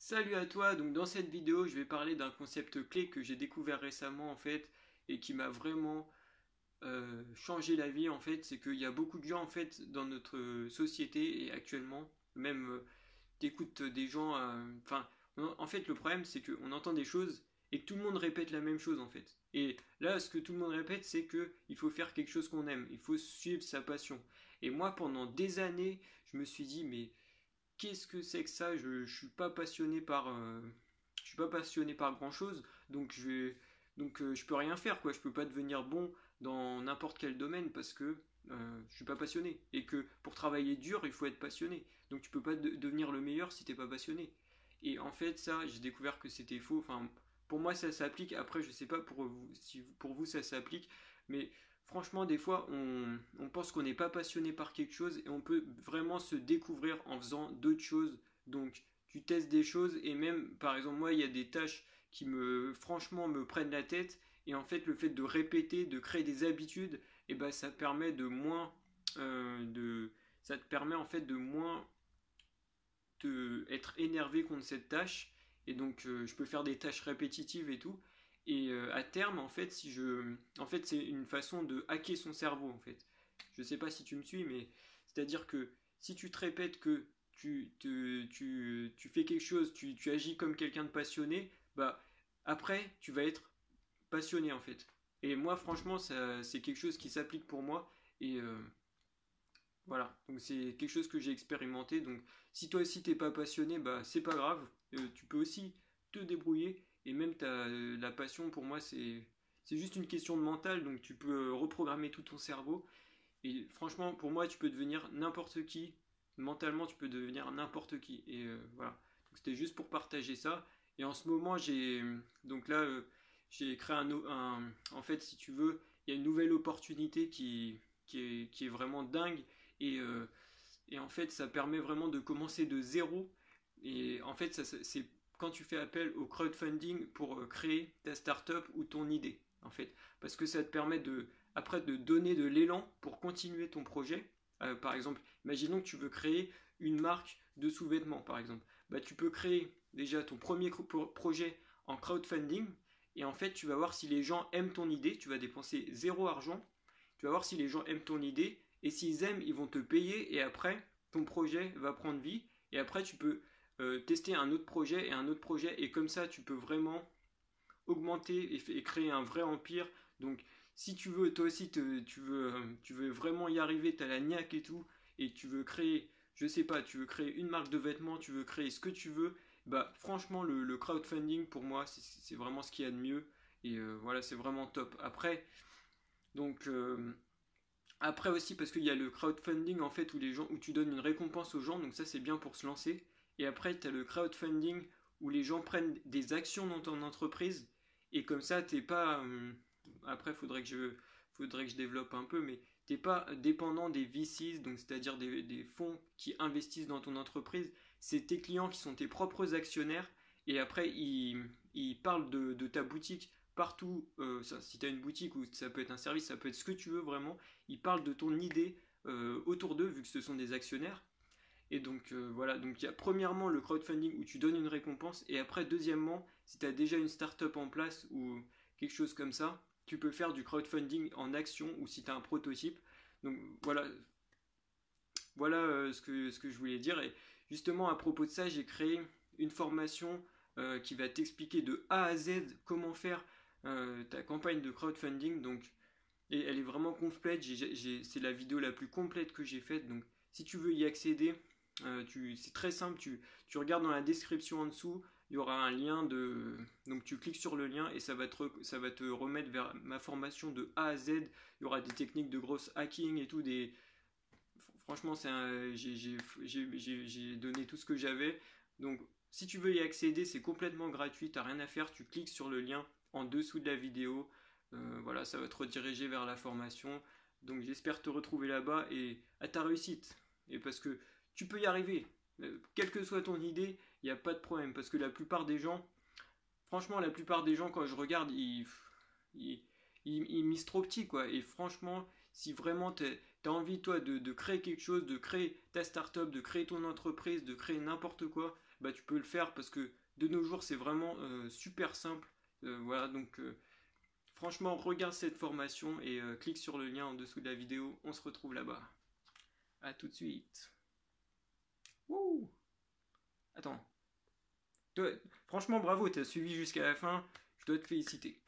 Salut à toi, donc dans cette vidéo je vais parler d'un concept clé que j'ai découvert récemment en fait et qui m'a vraiment changé la vie en fait, c'est qu'il y a beaucoup de gens en fait dans notre société et actuellement, même t'écoutes des gens, en fait le problème c'est qu'on entend des choses et que tout le monde répète la même chose en fait. Et là ce que tout le monde répète c'est que il faut faire quelque chose qu'on aime, il faut suivre sa passion. Et moi pendant des années je me suis dit mais qu'est-ce que c'est que ça? Je suis pas passionné par, je suis pas passionné par grand chose, je peux rien faire quoi. Je peux pas devenir bon dans n'importe quel domaine parce que je suis pas passionné et que pour travailler dur il faut être passionné. Donc tu peux pas devenir le meilleur si t'es pas passionné. Et en fait ça j'ai découvert que c'était faux. Enfin pour moi ça s'applique. Après je sais pas pour vous si pour vous ça s'applique, mais franchement, des fois, on pense qu'on n'est pas passionné par quelque chose et on peut vraiment se découvrir en faisant d'autres choses. Donc, tu testes des choses et même, par exemple, moi, il y a des tâches qui franchement, me prennent la tête. Et en fait, le fait de répéter, de créer des habitudes, et ben, ça permet de moins, ça te permet en fait de moins être énervé contre cette tâche et donc je peux faire des tâches répétitives et tout et à terme en fait en fait c'est une façon de hacker son cerveau en fait. Je sais pas si tu me suis, mais c'est à dire que si tu te répètes que tu fais quelque chose, tu agis comme quelqu'un de passionné, bah après tu vas être passionné en fait. Et moi franchement c'est quelque chose qui s'applique pour moi et voilà, donc c'est quelque chose que j'ai expérimenté. Donc si toi aussi t'es pas passionné, bah c'est pas grave. Tu peux aussi te débrouiller. Et même la passion pour moi c'est juste une question de mental. Donc tu peux reprogrammer tout ton cerveau. Et franchement pour moi tu peux devenir n'importe qui. Mentalement tu peux devenir n'importe qui. Et voilà. Donc c'était juste pour partager ça. Et en ce moment donc là j'ai créé en fait si tu veux il y a une nouvelle opportunité qui est vraiment dingue et, euh, et en fait, ça permet vraiment de commencer de zéro. Et en fait, c'est quand tu fais appel au crowdfunding pour créer ta startup ou ton idée, en fait. Parce que ça te permet après de donner de l'élan pour continuer ton projet. Par exemple, imaginons que tu veux créer une marque de sous-vêtements, par exemple. Bah, tu peux créer déjà ton premier projet en crowdfunding. Et en fait, tu vas voir si les gens aiment ton idée. Tu vas dépenser zéro argent. Tu vas voir si les gens aiment ton idée et s'ils aiment, ils vont te payer et après, ton projet va prendre vie et après, tu peux tester un autre projet et un autre projet et comme ça, tu peux vraiment augmenter et créer un vrai empire. Donc, si tu veux, toi aussi, tu veux vraiment y arriver, tu as la niaque et tout et tu veux créer, je sais pas, tu veux créer une marque de vêtements, tu veux créer ce que tu veux, bah franchement, le crowdfunding pour moi, c'est vraiment ce qu'il y a de mieux et voilà, c'est vraiment top. Donc, après aussi parce qu'il y a le crowdfunding en fait où tu donnes une récompense aux gens, donc ça c'est bien pour se lancer. Et après tu as le crowdfunding où les gens prennent des actions dans ton entreprise et comme ça t'es pas après faudrait que je développe un peu, mais t'es pas dépendant des VCs, donc c'est-à-dire des fonds qui investissent dans ton entreprise. C'est tes clients qui sont tes propres actionnaires et après ils parlent de ta boutique partout, si tu as une boutique ou ça peut être un service, ça peut être ce que tu veux vraiment, ils parlent de ton idée autour d'eux vu que ce sont des actionnaires. Et donc voilà, donc il y a premièrement le crowdfunding où tu donnes une récompense et après deuxièmement, si tu as déjà une startup en place ou quelque chose comme ça, tu peux faire du crowdfunding en action ou si tu as un prototype. Donc voilà ce que je voulais dire. Et justement à propos de ça, j'ai créé une formation qui va t'expliquer de A à Z comment faire ta campagne de crowdfunding. Donc, et elle est vraiment complète. C'est la vidéo la plus complète que j'ai faite. Donc, si tu veux y accéder, c'est très simple. Tu regardes dans la description en dessous. Il y aura un lien donc tu cliques sur le lien et ça va te remettre vers ma formation de A à Z. Il y aura des techniques de grosse hacking et tout. Franchement, j'ai donné tout ce que j'avais. Donc, si tu veux y accéder, c'est complètement gratuit. T'as rien à faire. Tu cliques sur le lien en dessous de la vidéo. Voilà, ça va te rediriger vers la formation. Donc j'espère te retrouver là-bas et à ta réussite. Et parce que tu peux y arriver. Quelle que soit ton idée, il n'y a pas de problème. Parce que la plupart des gens, franchement, la plupart des gens, quand je regarde, ils misent trop petit, quoi. Et franchement, si vraiment tu as envie, toi, de créer quelque chose, de créer ta start-up, de créer ton entreprise, de créer n'importe quoi, bah, tu peux le faire parce que de nos jours, c'est vraiment super simple. Voilà, donc franchement, regarde cette formation et clique sur le lien en dessous de la vidéo. On se retrouve là-bas. A tout de suite. Wouh! Attends. Toi, franchement, bravo, t'as suivi jusqu'à la fin. Je dois te féliciter.